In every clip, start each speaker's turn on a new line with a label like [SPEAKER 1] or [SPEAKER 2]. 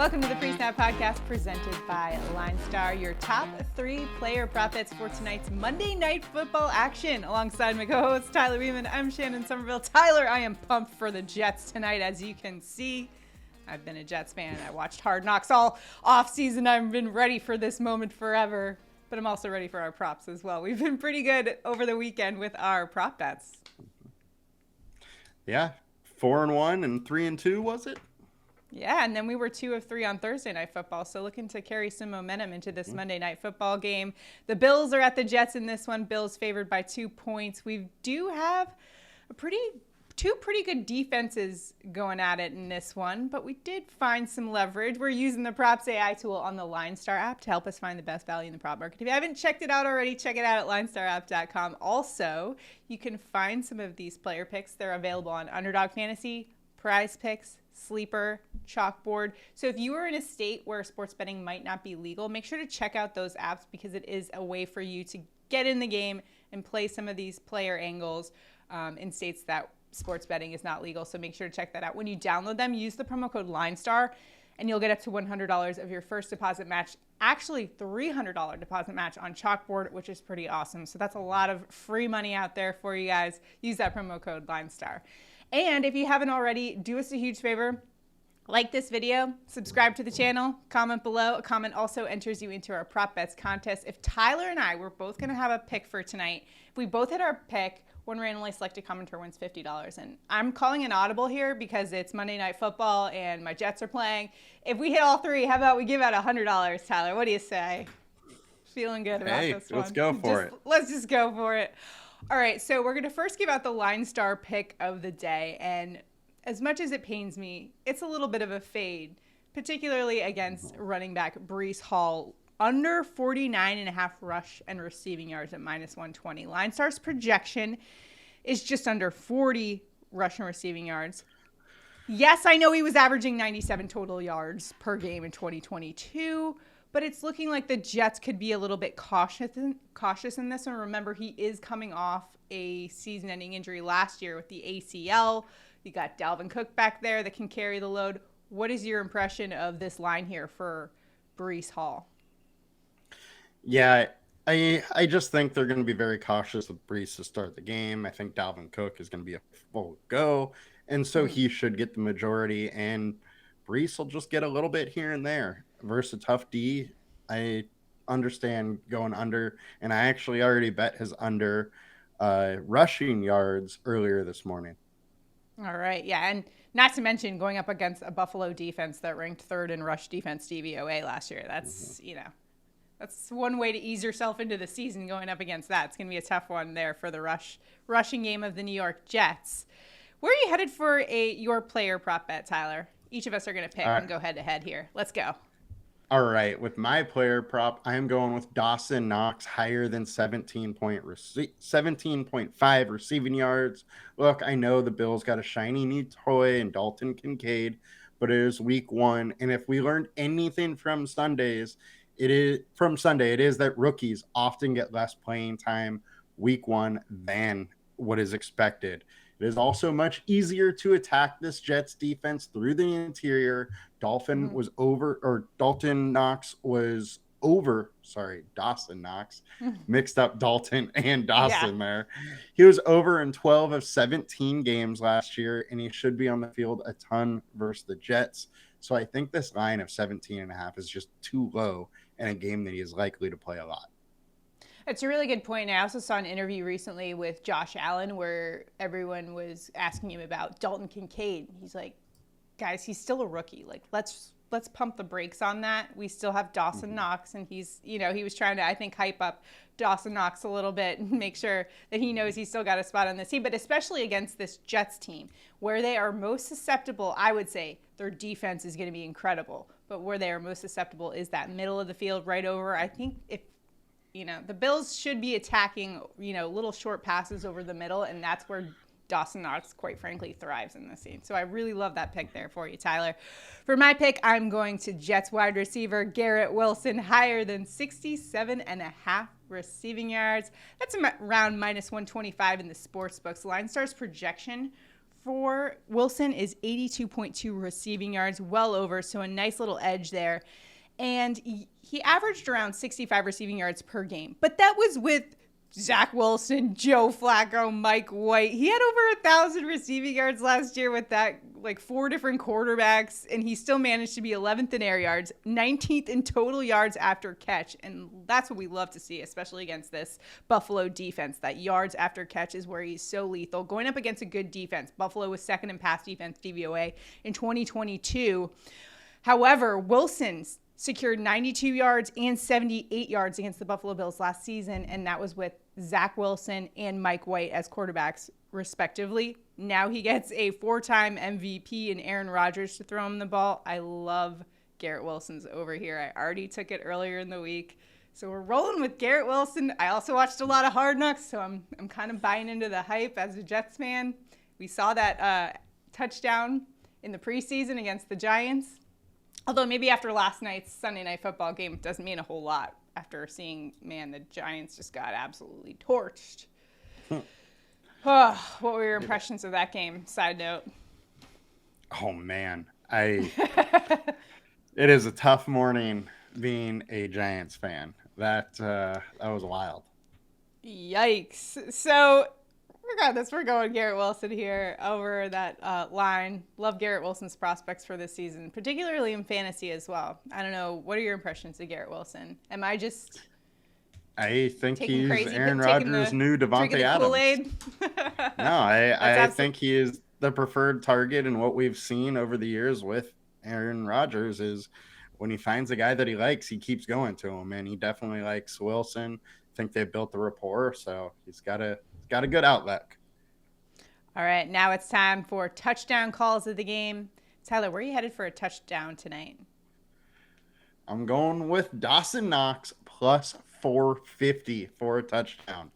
[SPEAKER 1] Welcome to the Pre-Snap Podcast presented by LineStar, your top 3 player prop bets for tonight's Monday Night Football action. Alongside my co-host Tyler Wiemann, I'm Shannon Sommerville. Tyler, I am pumped for the Jets tonight, as you can see. I've been a Jets fan. I watched Hard Knocks all off-season. I've been ready for this moment forever, but I'm also ready for our props as well. We've been pretty good over the weekend with our prop bets.
[SPEAKER 2] Yeah, 4-1 and 3-2, was it?
[SPEAKER 1] Yeah, and then we were 2 of 3 on Thursday Night Football, so looking to carry some momentum into this Monday Night Football game. The Bills are at the Jets in this one. Bills favored by 2 points. We do have two pretty good defenses going at it in this one, but we did find some leverage. We're using the PropsAI tool on the LineStar app to help us find the best value in the prop market. If you haven't checked it out already, check it out at LineStarApp.com. Also, you can find some of these player picks. They're available on Underdog Fantasy, PrizePicks, Sleeper, CHALKBOARD. So if you are in a state where sports betting might not be legal, make sure to check out those apps because it is a way for you to get in the game and play some of these player angles in states that sports betting is not legal. So make sure to check that out. When you download them, use the promo code LineStar and you'll get up to $100 of your first deposit match. Actually, $300 deposit match on CHALKBOARD, which is pretty awesome. So that's a lot of free money out there for you guys. Use that promo code LineStar. And if you haven't already, do us a huge favor. Like this video, subscribe to the channel, comment below. A comment also enters you into our prop bets contest. If Tyler and I, we're both going to have a pick for tonight. If we both hit our pick, one randomly selected commenter wins $50. And I'm calling an audible here because it's Monday Night Football and my Jets are playing. If we hit all 3, how about we give out $100, Tyler? What do you say? Feeling good about this one.
[SPEAKER 2] Let's go for it.
[SPEAKER 1] Let's just go for it. All right, so we're going to first give out the LineStar pick of the day. And as much as it pains me, it's a little bit of a fade, particularly against running back Breece Hall. Under 49.5 rush and receiving yards at -120. LineStar's projection is just under 40 rush and receiving yards. Yes, I know he was averaging 97 total yards per game in 2022, but it's looking like the Jets could be a little bit cautious in this one. Remember, he is coming off a season-ending injury last year with the ACL. You got Dalvin Cook back there that can carry the load. What is your impression of this line here for Breece Hall?
[SPEAKER 2] Yeah, I just think they're going to be very cautious with Breece to start the game. I think Dalvin Cook is going to be a full go, and so he should get the majority, and Breece will just get a little bit here and there. Versus a tough D, I understand going under, and I actually already bet his under rushing yards earlier this morning.
[SPEAKER 1] All right, yeah, and not to mention going up against a Buffalo defense that ranked 3rd in rush defense DVOA last year. That's, that's one way to ease yourself into the season going up against that. It's going to be a tough one there for the rushing game of the New York Jets. Where are you headed for your player prop bet, Tyler? Each of us are going to pick and go head-to-head here. Let's go.
[SPEAKER 2] All right, with my player prop, I am going with Dawson Knox higher than 17.5 receiving yards. Look, I know the Bills got a shiny new toy and Dalton Kincaid, but it is week 1, and if we learned anything from Sunday, it is that rookies often get less playing time week 1 than what is expected. It is also much easier to attack this Jets defense through the interior. Dawson Knox was over. Sorry, Dawson Knox. Mixed up Dalton and Dawson there. He was over in 12 of 17 games last year, and he should be on the field a ton versus the Jets. So I think this line of 17.5 is just too low in a game that he is likely to play a lot.
[SPEAKER 1] That's a really good point. I also saw an interview recently with Josh Allen where everyone was asking him about Dalton Kincaid. He's like, guys, he's still a rookie. Like, let's pump the brakes on that. We still have Dawson Knox, and he's, he was trying to, I think, hype up Dawson Knox a little bit and make sure that he knows he's still got a spot on this team. But especially against this Jets team, where they are most susceptible, I would say their defense is going to be incredible. But where they are most susceptible is that middle of the field right over. I think if the Bills should be attacking, little short passes over the middle, and that's where Dawson Knox, quite frankly, thrives in this scene. So I really love that pick there for you, Tyler. For my pick, I'm going to Jets wide receiver Garrett Wilson, higher than 67.5 receiving yards. That's around -125 in the sports books. LineStar's projection for Wilson is 82.2 receiving yards, well over, so a nice little edge there. And he averaged around 65 receiving yards per game. But that was with Zach Wilson, Joe Flacco, Mike White. He had over 1,000 receiving yards last year with that, like 4 different quarterbacks, and he still managed to be 11th in air yards, 19th in total yards after catch, and that's what we love to see, especially against this Buffalo defense. That yards after catch is where he's so lethal. Going up against a good defense, Buffalo was second in pass defense DVOA in 2022. However, Wilson's secured 92 yards and 78 yards against the Buffalo Bills last season, and that was with Zach Wilson and Mike White as quarterbacks, respectively. Now he gets a 4-time MVP and Aaron Rodgers to throw him the ball. I love Garrett Wilson's over here. I already took it earlier in the week. So we're rolling with Garrett Wilson. I also watched a lot of Hard Knocks, so I'm kind of buying into the hype as a Jets fan. We saw that touchdown in the preseason against the Giants. Although maybe after last night's Sunday Night Football game, it doesn't mean a whole lot after seeing, man, the Giants just got absolutely torched. What were your impressions of that game? Side note.
[SPEAKER 2] Oh, man. It is a tough morning being a Giants fan. That was wild.
[SPEAKER 1] Yikes. So, regardless, we're going Garrett Wilson here over that line. Love Garrett Wilson's prospects for this season, particularly in fantasy as well. I don't know. What are your impressions of Garrett Wilson? Am I just
[SPEAKER 2] I think he's
[SPEAKER 1] crazy,
[SPEAKER 2] Aaron Rodgers' new Devontae Adams. No, I think he is the preferred target, and what we've seen over the years with Aaron Rodgers is when he finds a guy that he likes, he keeps going to him, and he definitely likes Wilson. I think they've built the rapport, so he's got a good outlook.
[SPEAKER 1] All right, now it's time for touchdown calls of the game. Tyler, where are you headed for a touchdown tonight?
[SPEAKER 2] I'm going with Dawson Knox plus 450 for a touchdown.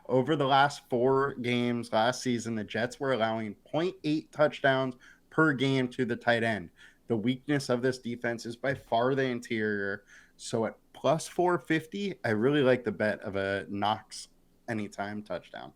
[SPEAKER 2] Over the last 4 games last season, the Jets were allowing 0.8 touchdowns per game to the tight end. The weakness of this defense is by far the interior. So at plus 450, I really like the bet of a Knox anytime touchdown.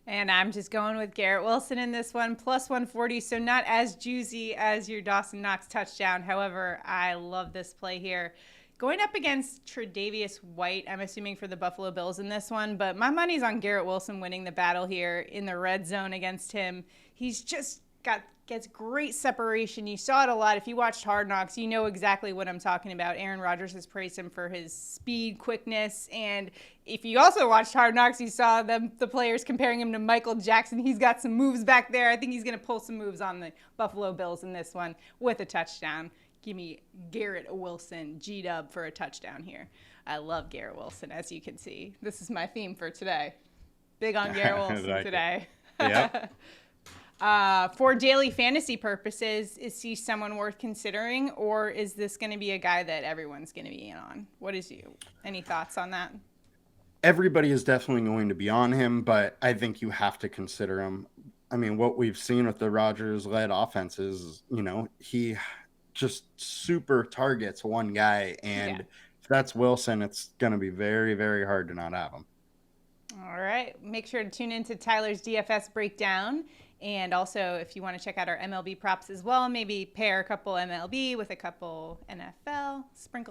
[SPEAKER 1] And I'm just going with Garrett Wilson in this one, plus 140, so not as juicy as your Dawson Knox touchdown. However, I love this play here. Going up against Tre'Davious White, I'm assuming for the Buffalo Bills in this one, but my money's on Garrett Wilson winning the battle here in the red zone against him. He's just gets great separation. You saw it a lot. If you watched Hard Knocks, you know exactly what I'm talking about. Aaron Rodgers has praised him for his speed, quickness, and if you also watched Hard Knocks, you saw the players comparing him to Michael Jackson. He's got some moves back there. I think he's going to pull some moves on the Buffalo Bills in this one with a touchdown. Give me Garrett Wilson, G-dub for a touchdown here. I love Garrett Wilson, as you can see. This is my theme for today. Big on Garrett Wilson today.
[SPEAKER 2] Yep.
[SPEAKER 1] For daily fantasy purposes, is he someone worth considering, or is this going to be a guy that everyone's going to be in on? Any thoughts on that?
[SPEAKER 2] Everybody is definitely going to be on him, but I think you have to consider him. I mean, what we've seen with the Rodgers-led offenses, he just super targets one guy, and if that's Wilson, it's going to be very, very hard to not have him.
[SPEAKER 1] All right. Make sure to tune into Tyler's DFS breakdown. And also, if you want to check out our MLB props as well, maybe pair a couple MLB with a couple NFL, put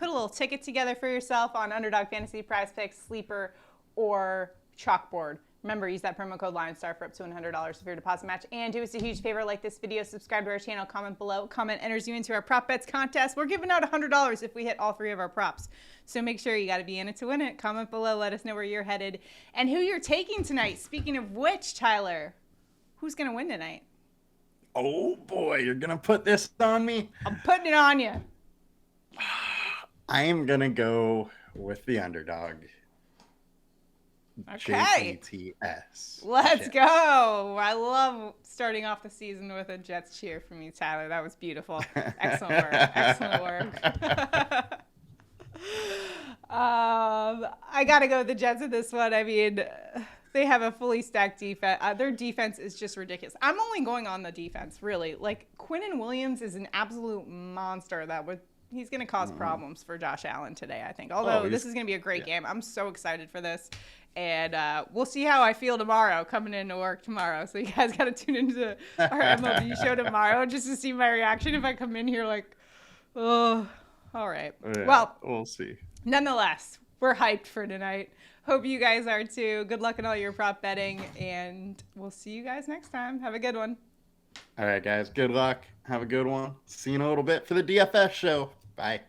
[SPEAKER 1] a little ticket together for yourself on Underdog Fantasy, PrizePicks, Sleeper, or Chalkboard. Remember, use that promo code LineStar for up to $100 for your deposit match. And do us a huge favor, like this video, subscribe to our channel, comment below. Comment enters you into our prop bets contest. We're giving out $100 if we hit all 3 of our props. So make sure you got to be in it to win it. Comment below, let us know where you're headed and who you're taking tonight. Speaking of which, Tyler, who's going to win tonight?
[SPEAKER 2] Oh, boy, you're going to put this on me?
[SPEAKER 1] I'm putting it on you.
[SPEAKER 2] I am going to go with the underdog.
[SPEAKER 1] Okay.
[SPEAKER 2] JETS.
[SPEAKER 1] Let's go. I love starting off the season with a Jets cheer from you, Tyler. That was beautiful. Excellent work. Excellent work. I got to go with the Jets in this one. I mean, they have a fully stacked defense. Their defense is just ridiculous. I'm only going on the defense, really. Like, Quinnen Williams is an absolute monster he's going to cause problems for Josh Allen today, I think. Although this is going to be a great game. I'm so excited for this. And we'll see how I feel tomorrow, coming into work tomorrow. So you guys got to tune into our MLB show tomorrow just to see my reaction if I come in here like, oh, all right.
[SPEAKER 2] Yeah,
[SPEAKER 1] well,
[SPEAKER 2] we'll see.
[SPEAKER 1] Nonetheless, we're hyped for tonight. Hope you guys are too. Good luck in all your prop betting, and we'll see you guys next time. Have a good one.
[SPEAKER 2] All right, guys. Good luck. Have a good one. See you in a little bit for the DFS show. Bye.